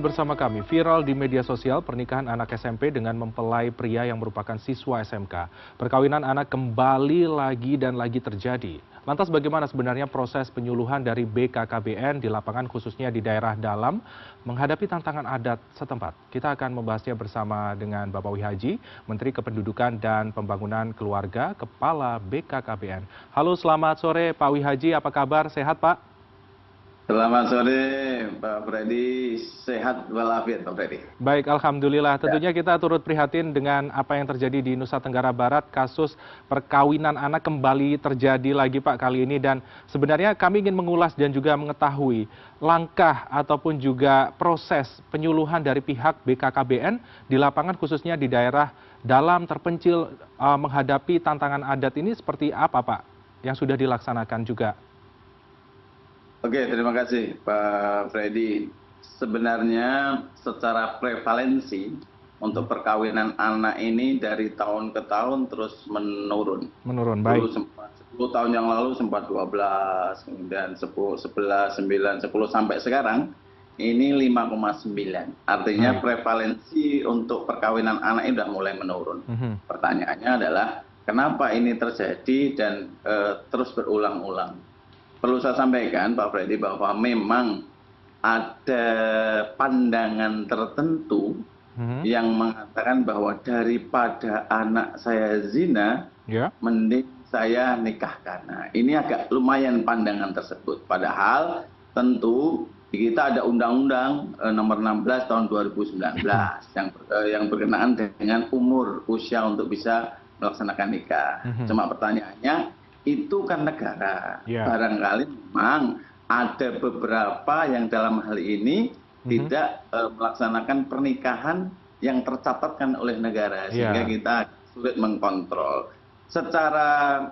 Bersama kami, viral di media sosial pernikahan anak SMP dengan mempelai pria yang merupakan siswa SMK. Perkawinan anak kembali lagi dan lagi terjadi. Lantas bagaimana sebenarnya proses penyuluhan dari BKKBN di lapangan khususnya di daerah dalam menghadapi tantangan adat setempat? Kita akan membahasnya bersama dengan Bapak Wihaji, Menteri Kependudukan dan Pembangunan Keluarga, Kepala BKKBN. Halo, selamat sore Pak Wihaji, apa kabar? Sehat Pak? Selamat sore Pak Freddy, sehat walafiat Pak Freddy. Baik, Alhamdulillah. Tentunya kita turut prihatin dengan apa yang terjadi di Nusa Tenggara Barat. Kasus perkawinan anak kembali terjadi lagi Pak kali ini. Dan sebenarnya kami ingin mengulas dan juga mengetahui langkah ataupun juga proses penyuluhan dari pihak BKKBN di lapangan khususnya di daerah dalam terpencil menghadapi tantangan adat ini seperti apa Pak yang sudah dilaksanakan juga? Oke, terima kasih Pak Freddy. Sebenarnya secara prevalensi untuk perkawinan anak ini dari tahun ke tahun terus menurun. Menurun, baik. Dulu sempat 10 tahun yang lalu sempat 12, kemudian 10, 11, 9, 10 sampai sekarang ini 5,9. Artinya prevalensi untuk perkawinan anak ini sudah mulai menurun. Pertanyaannya adalah kenapa ini terjadi dan terus berulang-ulang? Perlu saya sampaikan Pak Freddy bahwa memang ada pandangan tertentu yang mengatakan bahwa daripada anak saya zina, mending saya nikahkan. Nah, ini agak lumayan pandangan tersebut. Padahal tentu kita ada Undang-Undang Nomor 16 Tahun 2019 yang berkenaan dengan umur usia untuk bisa melaksanakan nikah. Cuma pertanyaannya, itu kan negara. Barangkali memang ada beberapa yang dalam hal ini tidak melaksanakan pernikahan yang tercatatkan oleh negara, sehingga kita sulit mengkontrol. Secara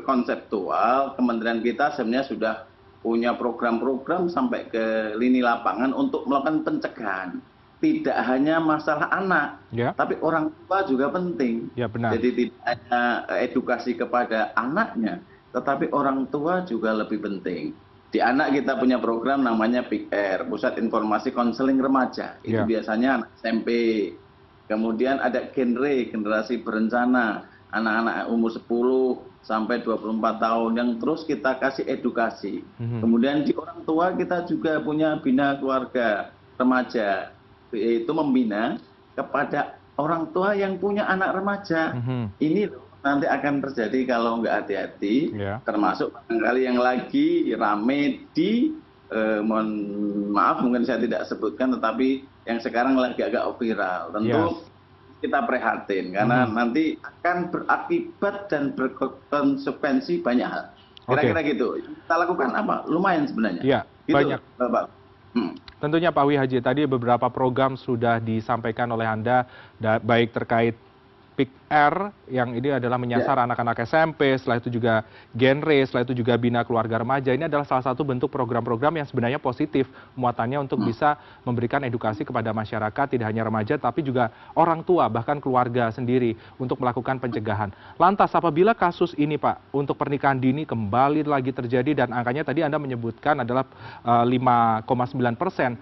konseptual, Kementerian kita sebenarnya sudah punya program-program sampai ke lini lapangan untuk melakukan pencegahan. Tidak hanya masalah anak, tapi orang tua juga penting. Jadi tidak hanya edukasi kepada anaknya, tetapi orang tua juga lebih penting. Di anak kita punya program namanya PIKR, Pusat Informasi Konseling Remaja. Itu biasanya anak SMP. Kemudian ada generasi berencana, anak-anak umur 10 sampai 24 tahun yang terus kita kasih edukasi. Kemudian di orang tua kita juga punya bina keluarga remaja, yaitu membina kepada orang tua yang punya anak remaja. Ini loh nanti akan terjadi kalau nggak hati-hati, termasuk barangkali yang lagi rame di, mohon maaf mungkin saya tidak sebutkan, tetapi yang sekarang lagi agak viral. Tentu kita prihatin karena nanti akan berakibat dan berkonsekuensi banyak hal. Kira-kira gitu. Kita lakukan apa? Lumayan sebenarnya. Gitu, banyak. Bapak. Tentunya Pak Wihaji, tadi beberapa program sudah disampaikan oleh Anda, baik terkait PIKR, yang ini adalah menyasar anak-anak SMP, setelah itu juga genre, setelah itu juga bina keluarga remaja. Ini adalah salah satu bentuk program-program yang sebenarnya positif muatannya untuk bisa memberikan edukasi kepada masyarakat, tidak hanya remaja, tapi juga orang tua, bahkan keluarga sendiri untuk melakukan pencegahan. Lantas, apabila kasus ini Pak, untuk pernikahan dini kembali lagi terjadi, dan angkanya tadi Anda menyebutkan adalah 5,9%,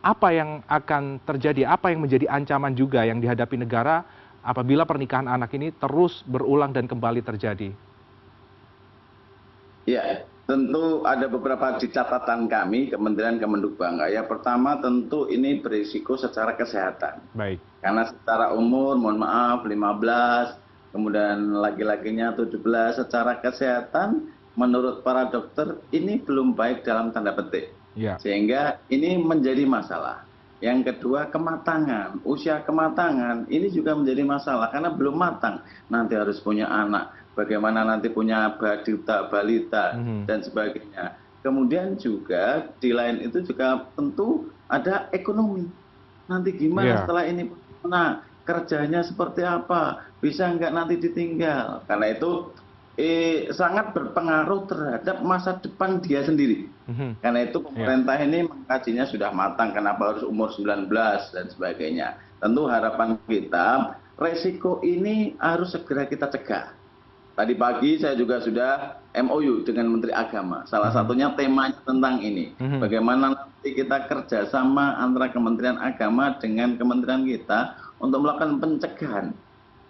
apa yang akan terjadi, apa yang menjadi ancaman juga yang dihadapi negara apabila pernikahan anak ini terus berulang dan kembali terjadi? Ya, tentu ada beberapa di catatan kami, Kementerian Kemendikbud. Ya, pertama tentu ini berisiko secara kesehatan. Baik. Karena secara umur, mohon maaf, 15, kemudian laki-lakinya 17, secara kesehatan menurut para dokter ini belum baik dalam tanda petik. Sehingga ini menjadi masalah. Yang kedua, kematangan, usia kematangan ini juga menjadi masalah karena belum matang. Nanti harus punya anak, bagaimana nanti punya balita dan sebagainya. Kemudian juga di lain itu juga tentu ada ekonomi. Nanti gimana setelah ini? Nah, kerjanya seperti apa? Bisa nggak nanti ditinggal? Karena itu sangat berpengaruh terhadap masa depan dia sendiri. Karena itu pemerintah ini mengkajinya sudah matang, kenapa harus umur 19 dan sebagainya. Tentu harapan kita, resiko ini harus segera kita cegah. Tadi pagi saya juga sudah MOU dengan Menteri Agama. Salah satunya temanya tentang ini. Bagaimana kita kerjasama antara Kementerian Agama dengan kementerian kita untuk melakukan pencegahan.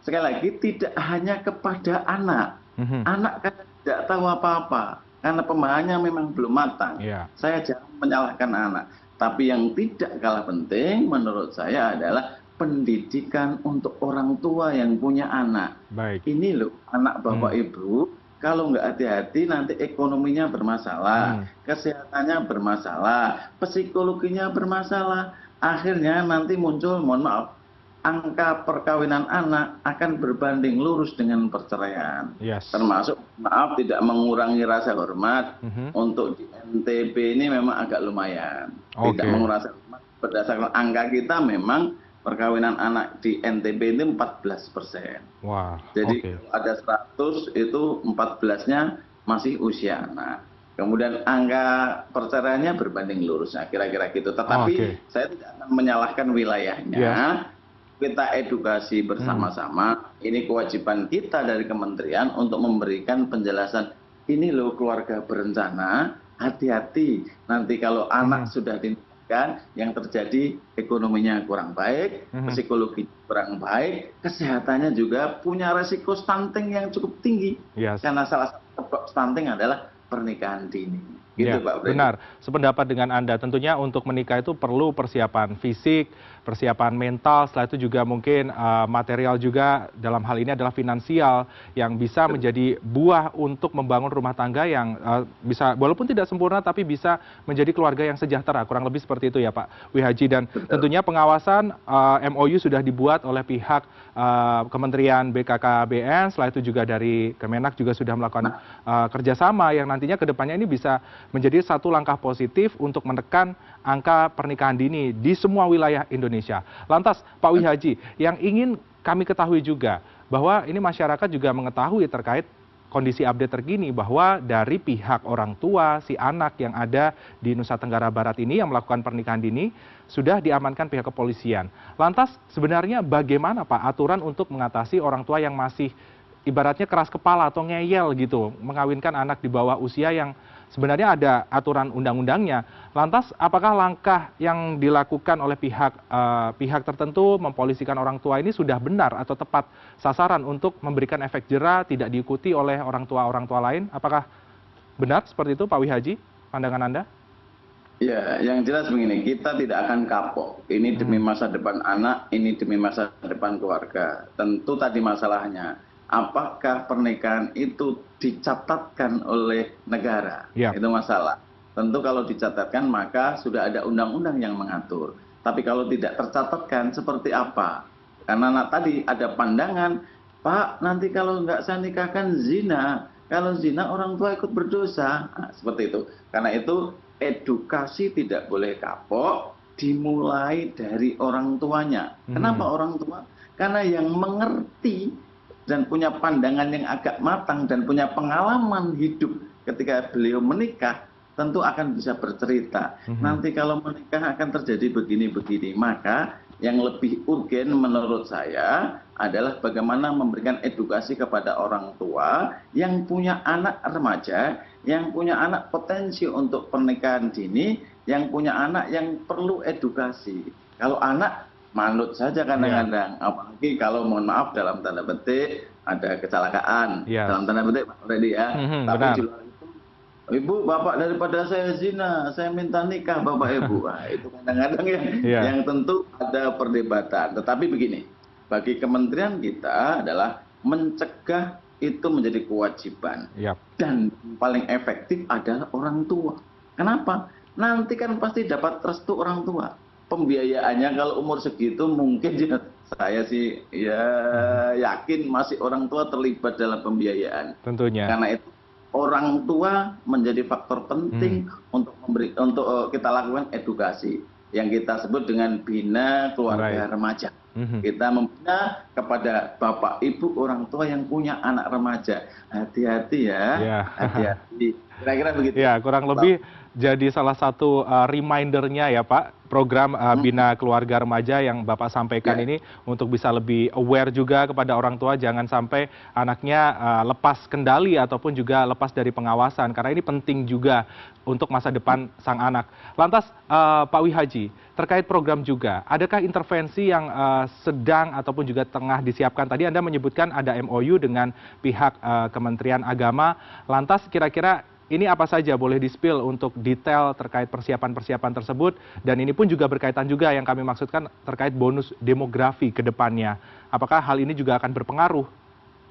Sekali lagi, tidak hanya kepada anak. Anak kan tidak tahu apa-apa, karena pemahamannya memang belum matang. Saya jangan menyalahkan anak. Tapi yang tidak kalah penting menurut saya adalah pendidikan untuk orang tua yang punya anak. Ini loh, anak Bapak Ibu, kalau nggak hati-hati nanti ekonominya bermasalah, kesehatannya bermasalah, psikologinya bermasalah. Akhirnya nanti muncul, mohon maaf, angka perkawinan anak akan berbanding lurus dengan perceraian. Termasuk, maaf, tidak mengurangi rasa hormat. Untuk di NTB ini memang agak lumayan. Tidak mengurangi rasa hormat. Berdasarkan angka kita memang perkawinan anak di NTB ini 14%. Jadi ada 100 itu 14-nya masih usia anak. Kemudian angka perceraiannya berbanding lurus. Nah, kira-kira gitu. Tetapi saya tidak akan menyalahkan wilayahnya. Kita edukasi bersama-sama. Ini kewajiban kita dari kementerian untuk memberikan penjelasan. Ini loh keluarga berencana, hati-hati. Nanti kalau anak sudah dinikahkan, yang terjadi ekonominya kurang baik, psikologi kurang baik, kesehatannya juga punya resiko stunting yang cukup tinggi. Karena salah satu sebab stunting adalah pernikahan dini. Gitu, Pak Freddy. Benar, sependapat dengan Anda. Tentunya untuk menikah itu perlu persiapan fisik, persiapan mental, setelah itu juga mungkin material juga, dalam hal ini adalah finansial yang bisa menjadi buah untuk membangun rumah tangga yang bisa, walaupun tidak sempurna, tapi bisa menjadi keluarga yang sejahtera. Kurang lebih seperti itu ya Pak Wihaji. Dan tentunya pengawasan MOU sudah dibuat oleh pihak Kementerian BKKBN, setelah itu juga dari Kemenak juga sudah melakukan kerjasama yang nantinya ke depannya ini bisa menjadi satu langkah positif untuk menekan angka pernikahan dini di semua wilayah Indonesia. Lantas, Pak Wihaji, yang ingin kami ketahui juga bahwa ini masyarakat juga mengetahui terkait kondisi update terkini bahwa dari pihak orang tua si anak yang ada di Nusa Tenggara Barat ini yang melakukan pernikahan dini sudah diamankan pihak kepolisian. Lantas, sebenarnya bagaimana Pak aturan untuk mengatasi orang tua yang masih ibaratnya keras kepala atau ngeyel gitu, mengawinkan anak di bawah usia yang sebenarnya ada aturan undang-undangnya. Lantas, apakah langkah yang dilakukan oleh pihak tertentu mempolisikan orang tua ini sudah benar atau tepat sasaran untuk memberikan efek jera tidak diikuti oleh orang tua lain? Apakah benar seperti itu, Pak Wihaji? Pandangan Anda? Ya, yang jelas begini, kita tidak akan kapok. Ini demi masa depan anak, ini demi masa depan keluarga. Tentu tadi masalahnya, apakah pernikahan itu dicatatkan oleh negara? Itu masalah. Tentu kalau dicatatkan maka sudah ada undang-undang yang mengatur. Tapi kalau tidak tercatatkan seperti apa? Karena tadi ada pandangan, Pak, nanti kalau nggak saya nikahkan zina. Kalau zina orang tua ikut berdosa. Nah, seperti itu. Karena itu edukasi tidak boleh kapok, dimulai dari orang tuanya. Kenapa orang tua? Karena yang mengerti dan punya pandangan yang agak matang dan punya pengalaman hidup ketika beliau menikah, tentu akan bisa bercerita. Nanti kalau menikah akan terjadi begini-begini. Maka yang lebih urgen menurut saya adalah bagaimana memberikan edukasi kepada orang tua yang punya anak remaja, yang punya anak potensi untuk pernikahan dini, yang punya anak yang perlu edukasi. Kalau anak manut saja kadang-kadang, apalagi kalau mohon maaf dalam tanda petik ada kecelakaan, dalam tanda petik Pak Freddy ya. Tapi di luar itu, Ibu, Bapak daripada saya zina, saya minta nikah Bapak Ibu. Nah, itu kadang-kadang yang tentu ada perdebatan. Tetapi begini, bagi kementerian kita adalah mencegah itu menjadi kewajiban. Dan paling efektif adalah orang tua. Kenapa? Nanti kan pasti dapat restu orang tua. Pembiayaannya kalau umur segitu mungkin saya sih ya yakin masih orang tua terlibat dalam pembiayaan. Tentunya. Karena itu orang tua menjadi faktor penting untuk kita lakukan edukasi yang kita sebut dengan bina keluarga remaja. Kita membina kepada bapak ibu orang tua yang punya anak remaja. Hati-hati ya, hati-hati. Kira-kira begitu. Ya, kurang lebih jadi salah satu remindernya ya Pak, program Bina Keluarga Remaja yang Bapak sampaikan ini untuk bisa lebih aware juga kepada orang tua, jangan sampai anaknya lepas kendali ataupun juga lepas dari pengawasan, karena ini penting juga untuk masa depan sang anak. Lantas Pak Wihaji, terkait program juga, adakah intervensi yang sedang ataupun juga tengah disiapkan? Tadi Anda menyebutkan ada MOU dengan pihak Kementerian Agama, lantas kira-kira ini apa saja boleh di-spill untuk detail terkait persiapan-persiapan tersebut, dan ini pun juga berkaitan juga yang kami maksudkan terkait bonus demografi ke depannya. Apakah hal ini juga akan berpengaruh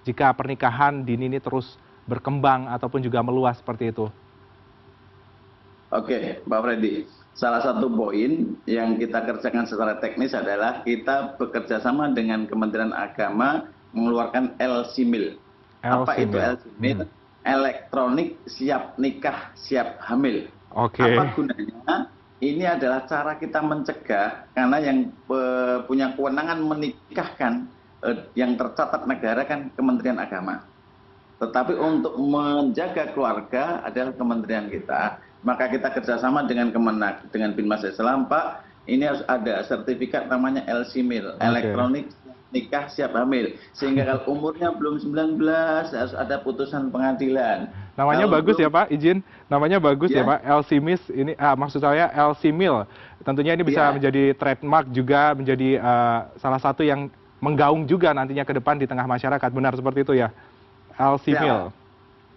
jika pernikahan dini ini terus berkembang ataupun juga meluas seperti itu? Oke, Pak Freddy. Salah satu poin yang kita kerjakan secara teknis adalah kita bekerja sama dengan Kementerian Agama mengeluarkan LCMIL. Apa itu LCMIL? Elektronik siap nikah, siap hamil. Apa gunanya? Ini adalah cara kita mencegah, karena yang punya kewenangan menikahkan yang tercatat negara kan Kementerian Agama. Tetapi untuk menjaga keluarga adalah kementerian kita. Maka kita kerjasama dengan Kemenak, dengan Binmas Islam, Pak. Ini harus ada sertifikat namanya LCMIL, elektronik nikah siap hamil, sehingga kalau umurnya belum 19 harus ada putusan pengadilan. Namanya kalau bagus belum, ya Pak, izin. Namanya bagus ya Pak, LCMIS ini maksud saya LCMIL. Tentunya ini bisa menjadi trademark juga, menjadi salah satu yang menggaung juga nantinya ke depan di tengah masyarakat. Benar seperti itu ya? LCMIL.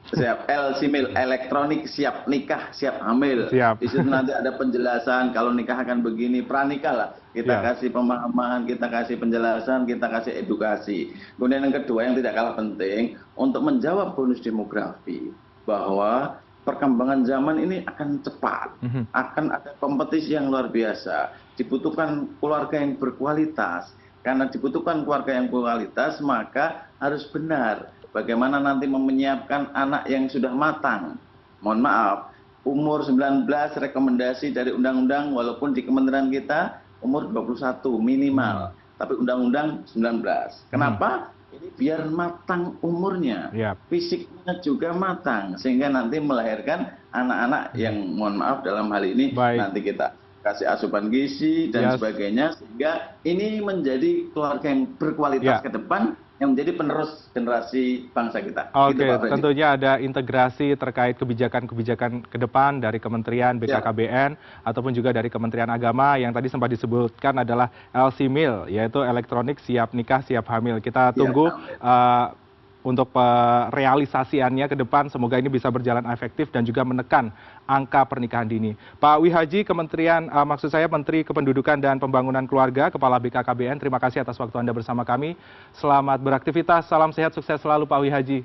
Siap, LCMIL, elektronik siap nikah, siap hamil. Siap. Di situ nanti ada penjelasan kalau nikah akan begini, pranikah lah. Kita kasih pemahaman, kita kasih penjelasan, kita kasih edukasi. Kemudian yang kedua yang tidak kalah penting, untuk menjawab bonus demografi, bahwa perkembangan zaman ini akan cepat, akan ada kompetisi yang luar biasa. Dibutuhkan keluarga yang berkualitas. Karena dibutuhkan keluarga yang berkualitas, maka harus benar bagaimana nanti menyiapkan anak yang sudah matang. Mohon maaf, umur 19 rekomendasi dari undang-undang, walaupun di kementerian kita umur 21 minimal, tapi undang-undang 19. Kenapa? Ini biar matang umurnya, fisiknya juga matang, sehingga nanti melahirkan anak-anak yang mohon maaf dalam hal ini nanti kita kasih asupan gizi dan sebagainya, sehingga ini menjadi keluarga yang berkualitas ke depan, yang menjadi penerus generasi bangsa kita. Oke, tentunya ada integrasi terkait kebijakan-kebijakan ke depan dari Kementerian BKKBN ataupun juga dari Kementerian Agama yang tadi sempat disebutkan adalah LCMIL, yaitu elektronik siap nikah, siap hamil. Kita tunggu untuk realisasiannya ke depan, semoga ini bisa berjalan efektif dan juga menekan angka pernikahan dini. Pak Wihaji, maksud saya Menteri Kependudukan dan Pembangunan Keluarga, Kepala BKKBN, terima kasih atas waktu Anda bersama kami. Selamat beraktivitas, salam sehat, sukses selalu Pak Wihaji.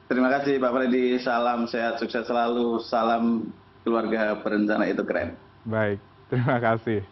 Terima kasih Pak Freddy, salam sehat, sukses selalu, salam keluarga berencana itu keren. Baik, terima kasih.